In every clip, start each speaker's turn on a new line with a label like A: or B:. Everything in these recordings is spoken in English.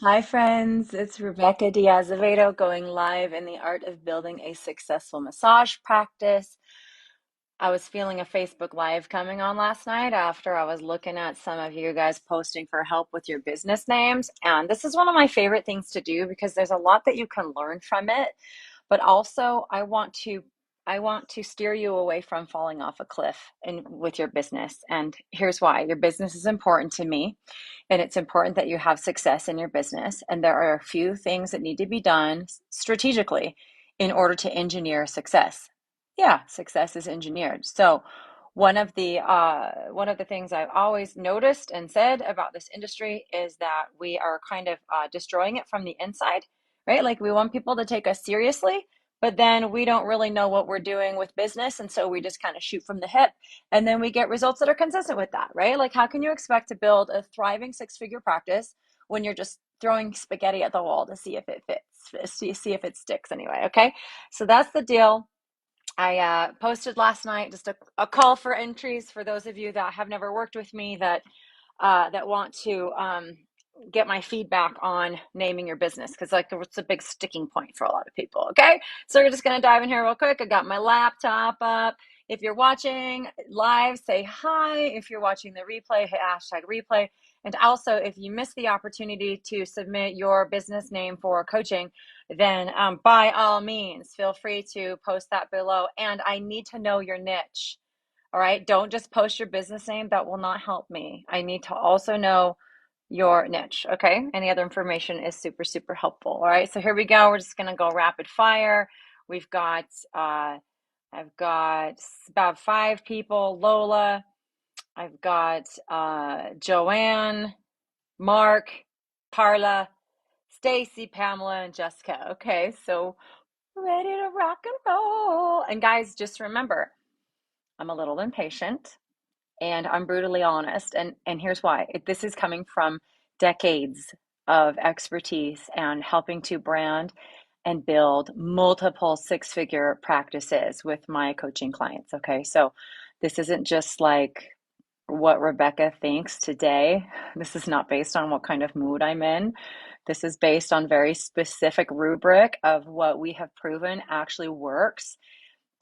A: Hi, friends. It's Rebecca Diaz Avedo going live in the art of building a successful massage practice. I was feeling a Facebook Live coming on last night after I was looking at some of you guys posting for help with your business names. And this is one of my favorite things to do because there's a lot that you can learn from it. But also, I want to steer you away from falling off a cliff with your business. And here's why. Your business is important to me, and it's important that you have success in your business. And there are a few things that need to be done strategically in order to engineer success. Yeah, success is engineered. So one of the things I've always noticed and said about this industry is that we are kind of destroying it from the inside, right? Like we want people to take us seriously, but then we don't really know what we're doing with business, and so we just kind of shoot from the hip, and then we get results that are consistent with that, right? Like how can you expect to build a thriving six-figure practice when you're just throwing spaghetti at the wall to see if it fits, see if it sticks anyway? Okay, so that's the deal. I posted last night just a call for entries for those of you that have never worked with me that want to get my feedback on naming your business, because like it's a big sticking point for a lot of people. Okay, so we're just gonna dive in here real quick. I got my laptop up. If you're watching live, say hi. If you're watching the replay, hit hashtag replay. And also, if you missed the opportunity to submit your business name for coaching, then by all means, feel free to post that below. And I need to know your niche. All right. Don't just post your business name. That will not help me. I need to also know your niche. Okay. Any other information is super, super helpful. All right. So here we go. We're just going to go rapid fire. We've got, I've got about 5 people. Lola. I've got Joanne, Mark, Carla, Stacy, Pamela, and Jessica. Okay. So ready to rock and roll. And guys, just remember, I'm a little impatient and I'm brutally honest. And here's why. This is coming from decades of expertise and helping to brand and build multiple six-figure practices with my coaching clients. Okay, so this isn't just like what Rebecca thinks today. This is not based on what kind of mood I'm in. This is based on very specific rubric of what we have proven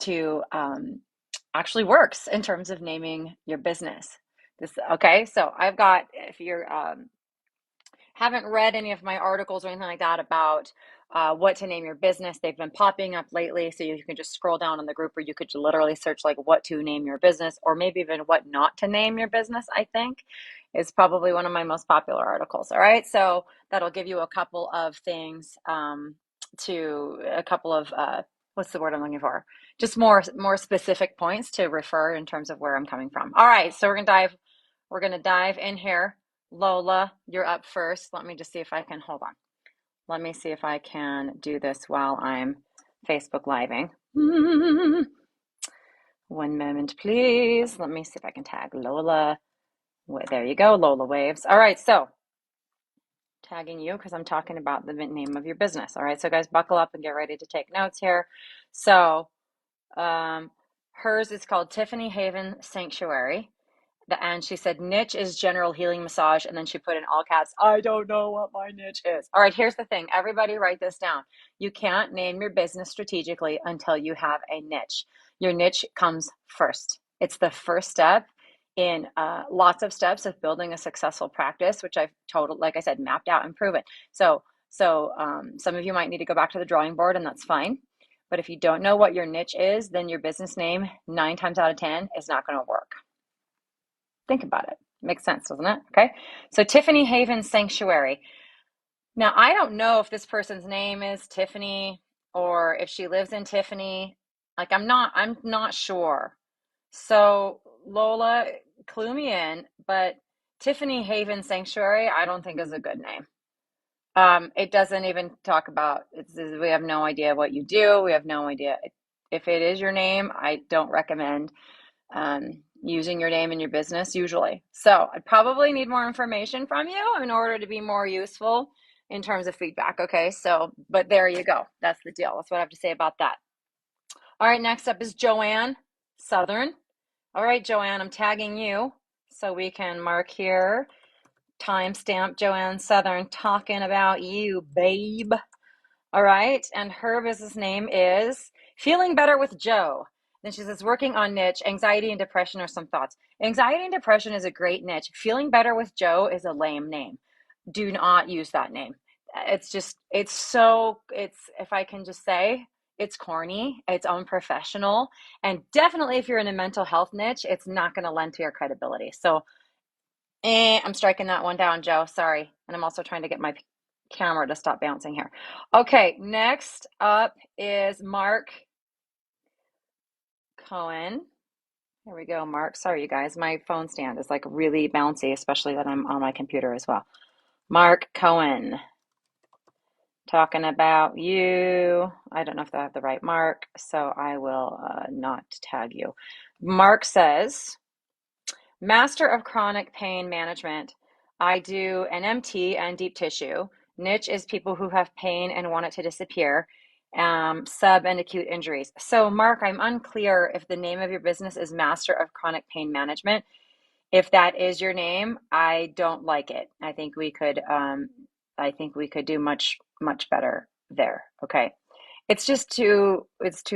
A: to actually works in terms of naming your business. This okay, so I've got, if you're haven't read any of my articles or anything like that about what to name your business, they've been popping up lately. So you can just scroll down in the group, or you could literally search like what to name your business, or maybe even what not to name your business, I think is probably one of my most popular articles. All right. So that'll give you a couple of things to a couple of, what's the word I'm looking for? Just more specific points to refer in terms of where I'm coming from. All right. So we're going to dive in here. Lola, you're up first. Let me just see if I can, hold on. Let me see if I can do this while I'm Facebook Living. 1 moment, please. Let me see if I can tag Lola. There you go, Lola Waves. All right, so tagging you because I'm talking about the name of your business. All right, so guys, buckle up and get ready to take notes here. So hers is called Tiffany Haven Sanctuary. And she said niche is general healing massage, and then she put in all caps, I don't know what my niche is. All right, here's the thing. Everybody write this down. You can't name your business strategically until you have a niche. Your niche comes first. It's the first step in lots of steps of building a successful practice, which I've like I said, mapped out and proven. So some of you might need to go back to the drawing board, and that's fine. But if you don't know what your niche is, then your business name 9 times out of 10 is not going to work. Think about it. Makes sense, doesn't it? Okay. So Tiffany Haven Sanctuary. Now, I don't know if this person's name is Tiffany or if she lives in Tiffany. Like I'm not sure. So Lola, clue me in, but Tiffany Haven Sanctuary, I don't think is a good name. It doesn't even talk about, we have no idea what you do. We have no idea. If it is your name, I don't recommend using your name in your business usually. So I'd probably need more information from you in order to be more useful in terms of feedback. Okay, so, but there you go. That's the deal. That's what I have to say about that. All right, next up is Joanne Southern. All right, Joanne, I'm tagging you so we can mark here Timestamp Joanne Southern talking about you, babe. All right. And her business name is Feeling Better with Joe. Then she says, working on niche, anxiety and depression are some thoughts. Anxiety and depression is a great niche. Feeling Better with Joe is a lame name. Do not use that name. If I can just say, it's corny, it's unprofessional, and definitely if you're in a mental health niche, it's not going to lend to your credibility. So, I'm striking that one down, Joe. Sorry. And I'm also trying to get my camera to stop bouncing here. Okay, next up is Mark Cohen. Here we go, Mark. Sorry, you guys. My phone stand is like really bouncy, especially that I'm on my computer as well. Mark Cohen, talking about you. I don't know if I have the right Mark, so I will not tag you. Mark says, Master of Chronic Pain Management. I do NMT and deep tissue. Niche is people who have pain and want it to disappear, sub and acute injuries. So, Mark, I'm unclear if the name of your business is Master of Chronic Pain Management. If that is your name, I don't like it. I think we could do much better there. Okay. It's too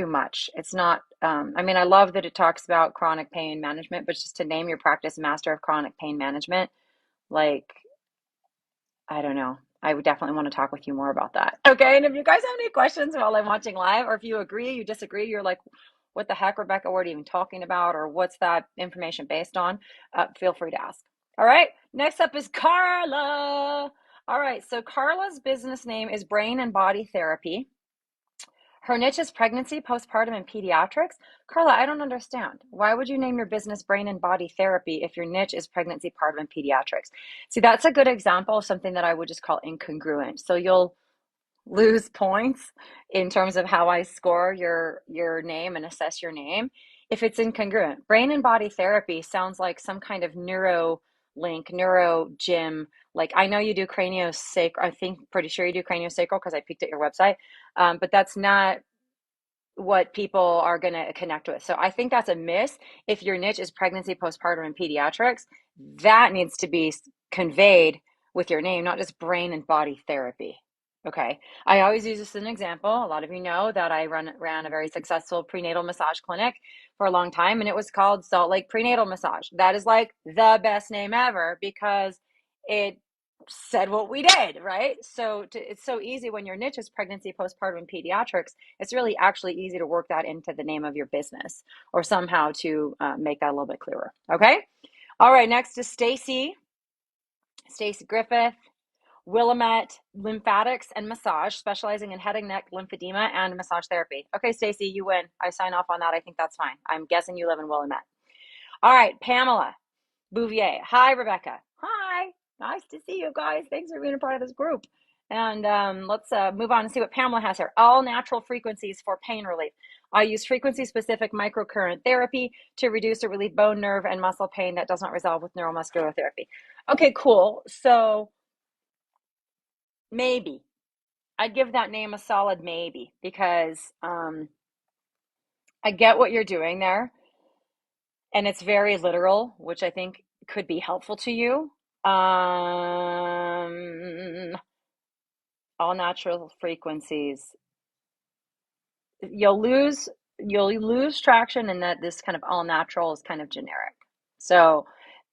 A: much. It's not, I mean, I love that it talks about chronic pain management, but just to name your practice Master of Chronic Pain Management, like, I don't know. I would definitely want to talk with you more about that. Okay. And if you guys have any questions while I'm watching live, or if you agree, you disagree, you're like, what the heck, Rebecca, what are you even talking about? Or what's that information based on? Feel free to ask. All right. Next up is Carla. All right. So Carla's business name is Brain and Body Therapy. Her niche is pregnancy, postpartum, and pediatrics. Carla, I don't understand. Why would you name your business Brain and Body Therapy if your niche is pregnancy, postpartum, and pediatrics? See, that's a good example of something that I would just call incongruent. So you'll lose points in terms of how I score your name and assess your name if it's incongruent. Brain and Body Therapy sounds like some kind of neuro link, neuro gym. Like I know you do craniosacral. I think pretty sure you do craniosacral because I peeked at your website. But that's not what people are going to connect with. So I think that's a miss. If your niche is pregnancy, postpartum, and pediatrics, that needs to be conveyed with your name, not just brain and body therapy. Okay. I always use this as an example. A lot of you know that I ran a very successful prenatal massage clinic for a long time, and it was called Salt Lake Prenatal Massage. That is like the best name ever because it said what we did, right? So it's so easy when your niche is pregnancy, postpartum, and pediatrics. It's really actually easy to work that into the name of your business or somehow to make that a little bit clearer. Okay. All right. Next is Stacy Griffith. Willamette Lymphatics and Massage, specializing in head and neck lymphedema and massage therapy. Okay, Stacy, you win. I sign off on that. I think that's fine. I'm guessing you live in Willamette. All right, Pamela Bouvier. Hi, Rebecca. Hi. Nice to see you guys. Thanks for being a part of this group. And let's move on and see what Pamela has here. All natural frequencies for pain relief. I use frequency-specific microcurrent therapy to reduce or relieve bone, nerve, and muscle pain that does not resolve with neuromuscular therapy. Okay, cool. So maybe. I'd give that name a solid maybe because I get what you're doing there, and it's very literal, which I think could be helpful to you. All natural frequencies. You'll lose traction in that this kind of all natural is kind of generic. So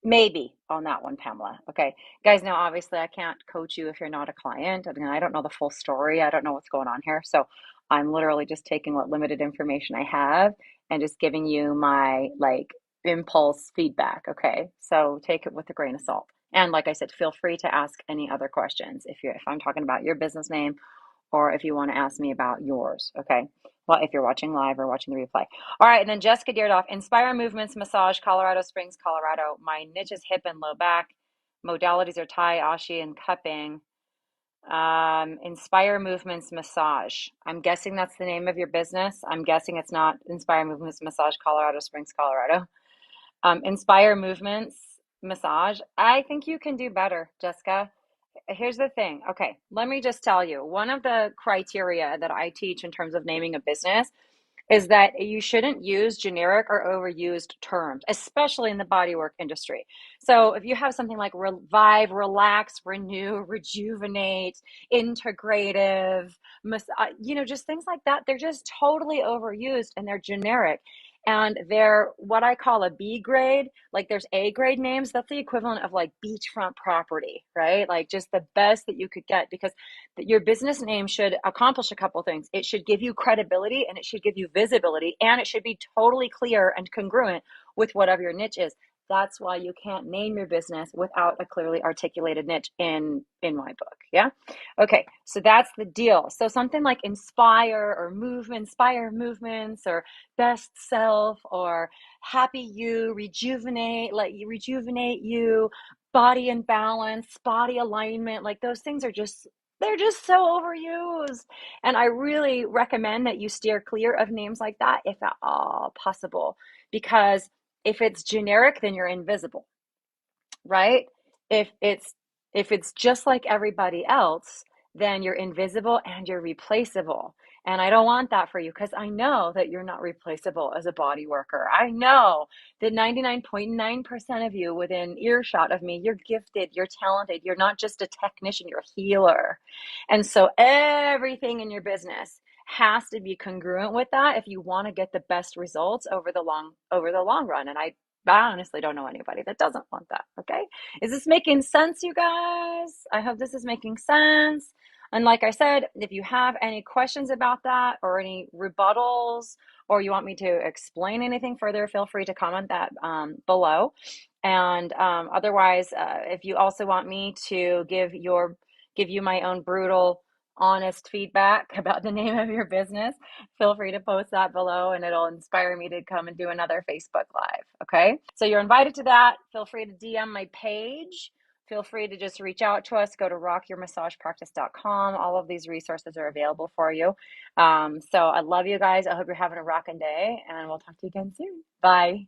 A: maybe on that one, Pamela. Okay. Guys, now obviously I can't coach you if you're not a client. I mean, I don't know the full story. I don't know what's going on here. So I'm literally just taking what limited information I have and just giving you my like impulse feedback. Okay. So take it with a grain of salt. And like I said, feel free to ask any other questions if I'm talking about your business name or if you want to ask me about yours. Okay. Well, if you're watching live or watching the replay. All right. And then Jessica Deerdoff, Inspire Movements Massage, Colorado Springs, Colorado. My niche is hip and low back. Modalities are Thai, Ashi, and cupping. Inspire Movements Massage. I'm guessing that's the name of your business. I'm guessing it's not Inspire Movements Massage, Colorado Springs, Colorado. Inspire Movements Massage. I think you can do better, Jessica. Here's the thing. Okay, let me just tell you one of the criteria that I teach in terms of naming a business is that you shouldn't use generic or overused terms, especially in the bodywork industry. So if you have something like revive, relax, renew, rejuvenate, integrative, just things like that, they're just totally overused and they're generic. And they're what I call a B grade. Like there's A grade names. That's the equivalent of like beachfront property, right? Like just the best that you could get because your business name should accomplish a couple things. It should give you credibility and it should give you visibility and it should be totally clear and congruent with whatever your niche is. That's why you can't name your business without a clearly articulated niche in my book. Yeah. Okay. So that's the deal. So something like inspire or inspire movements or best self or happy you, rejuvenate, like you rejuvenate you, body and balance, body alignment, like those things are just they're just so overused. And I really recommend that you steer clear of names like that if at all possible. Because if it's generic, then you're invisible, right? If it's if it's just like everybody else, then you're invisible and you're replaceable. And I don't want that for you because I know that you're not replaceable as a body worker. I know that 99.9% of you within earshot of me, you're gifted, you're talented, you're not just a technician, you're a healer. And so everything in your business has to be congruent with that if you want to get the best results over the long run. And I honestly don't know anybody that doesn't want that. Okay. Is this making sense, you guys? I hope this is making sense. And like I said, if you have any questions about that or any rebuttals, or you want me to explain anything further, feel free to comment that below. And otherwise, if you also want me to give you my own brutal, honest feedback about the name of your business, feel free to post that below and it'll inspire me to come and do another Facebook Live. Okay. So you're invited to that. Feel free to DM my page. Feel free to just reach out to us. Go to rockyourmassagepractice.com. All of these resources are available for you. So I love you guys. I hope you're having a rocking day and we'll talk to you again soon. Bye.